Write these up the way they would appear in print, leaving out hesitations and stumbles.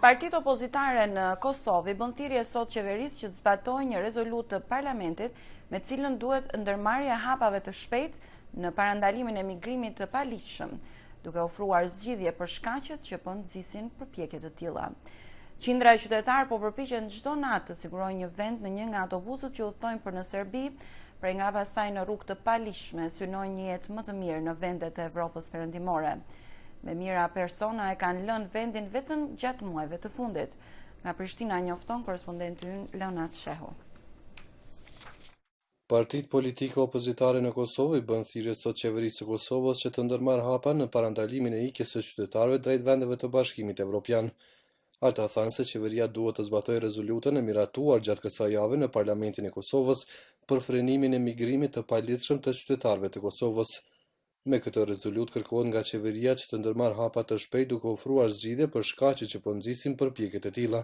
Partitë opozitare në Kosovë bën thirrje sot qeverisë që të zbatojë një rezolutë të parlamentit me cilën duhet ndërmarrja e hapave të shpejtë në parandalimin e migrimit të paligjshëm, duke ofruar zgjidhje për shkaqet që po nxisin përpjekje të tilla. Qindra e qytetarë po përpiqen çdo natë të sigurojnë një vend në një nga autobusët që udhtojnë për në Serbi, prej nga pastaj në rrugë të paligjshme synojnë një jetë më të mirë në vendet e Evropës perëndimore. Me mira persona e kanë lënë vendin vetëm gjatë muajve të fundit. Nga Prishtina njofton korespondenti ynë Leonard Shehu. Partitë politike opozitare në Kosovë bën thirrje sot qeverisë së Kosovës që të ndërmarrë hapa në parandalimin e ikjes së qytetarëve drejt vendeve të Bashkimit Evropian. Ata thanë se qeveria duhet të zbatojë rezolutën e miratuar gjatë kësaj jave në Parlamentin e Kosovës për frenimin e migrimit të paligjshëm të qytetarëve të Kosovës. Me këtë rezolut kërkohet nga qeveria që të ndërmarrë hapa të shpejtë duke ofruar zgjidhje për shkaqe që po nxisin përpjekje të tilla.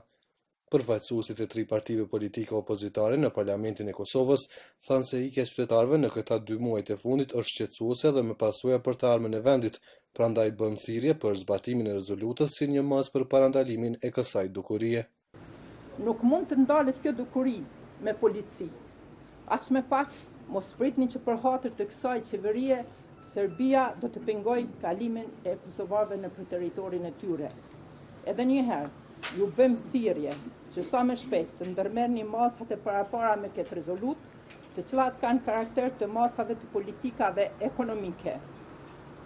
Përfaqësuesit e 3 partive politike opozitare në Parlamentin e Kosovës thanë se ikja e qytetarëve në këta 2 muajt e fundit është shqetësuese dhe me pasojë për të ardhmen e vendit, prandaj bën thirrje për zbatimin e rezolutës si një mas për parandalimin e kësaj dukurie. Nuk mund të ndalet kjo dukuri me polici. Aq me pak mos pritni që për hatër të kësaj qeverie Serbia do të pengoj kalimin e kosovarëve në territorin e tyre. Edhe një herë, ju bëm thirrje që sa më shpejt të ndërmerrni masat e parapara me këtë rezolut, të cilat kanë karakter të masave të politikave ekonomike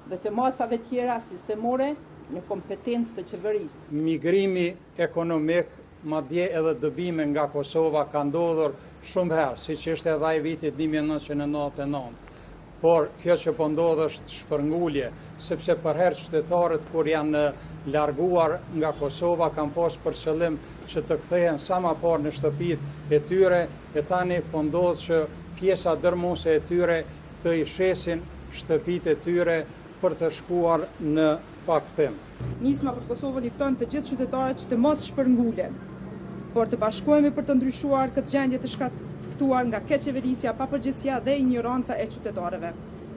dhe të masave tjera sistemore në kompetencë të qeverisë. Migrimi ekonomik, madje edhe dëbime nga Kosova ka ndodhur shumë herë, siç ishte edhe ai vitit 1999. Por kjo që po ndodh është shpërngulje, sepse për herë qytetarët kur janë larguar nga Kosova kanë pas për qëllim që të kthehen sa më parë në shtëpitë e tyre, e tani po ndodh që pjesa dërmuese e tyre të i shesin shtëpitë e tyre për të shkuar në pakthim. Nisma për Kosovën i fton të gjithë qytetarët që të mos shpërngulen, por të bashkohemi për të ndryshuar këtë gjendje të shkaktuar nga keqeverisja, papërgjegjësia dhe ignoranca e qytetarëve.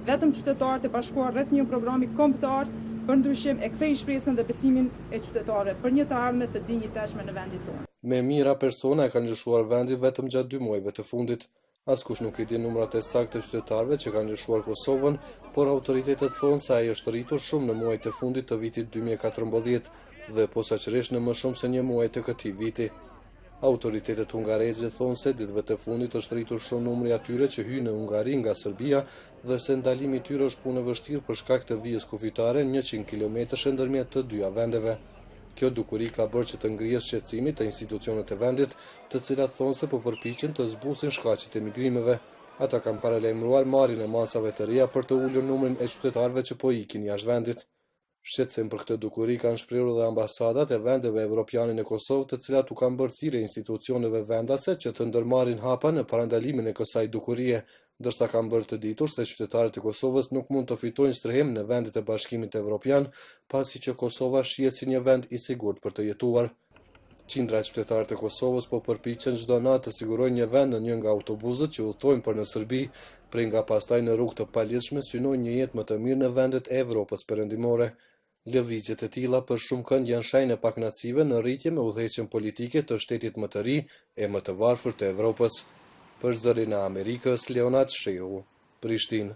Vetëm qytetarët e bashkuar rreth një programi kombëtar për ndryshim e kthejnë shpresën dhe besimin e qytetarëve për një të ardhme të dinjiteshme në vendin tonë. Me mira persona e kanë lëshuar vendin vetëm gjatë 2 muajve të fundit. Askush nuk i di numrat e saktë të qytetarëve që kanë lëshuar Kosovën, por autoritetet thonë se ai është rritur shumë në muajt e fundit të vitit 2014 dhe posaçërisht në më shumë se një muaj të këtij viti. Autoritetet hungareze thonë se ditëve të fundit është rritur shumë numri atyre që hyjnë në Hungari nga Serbia dhe se ndalimi i tyre është punë e vështirë për shkak të vijës kufitare 100 kilometrash ndërmjet të 2 vendeve. Kjo dukuri ka bërë që të ngrihet shqetësimi të institucionet e vendit, të cilat thonë se po përpiqen të zbusin shkaqet e migrimeve. Ata kanë paralajmëruar marrjen e masave të reja për të ulur numrin e qytetarëve që po ikin jashtë vendit. Shqetësim për këtë dukuri kanë shprehur edhe ambasadat e vendeve evropiane në Kosovë, të cilat u kanë bërë thirrje institucioneve vendase që të ndërmarrin hapa në parandalimin e kësaj dukurie, ndërsa kanë bërë të ditur se qytetarët e Kosovës nuk mund të fitojnë strehim në vendet e Bashkimit Evropian, pasi që Kosova shihet si një vend i sigurt për të jetuar. Qindra e qytetarët e Kosovës po përpiqen çdo natë të sigurojnë një vend në një nga autobusët që udhtojnë për në Serbi, prej nga pastaj në rrugë të paligjshme synojnë një jetë më të mirë në vendet e Evropës perëndimore. Lëvizjet e tilla për shumë kënd janë shenjë e pakënaqësive në rritje me udhëheqjen politike të shtetit më të ri e më të varfër të Evropës. Për Zërin e Amerikës, Leonard Shehu, Prishtinë.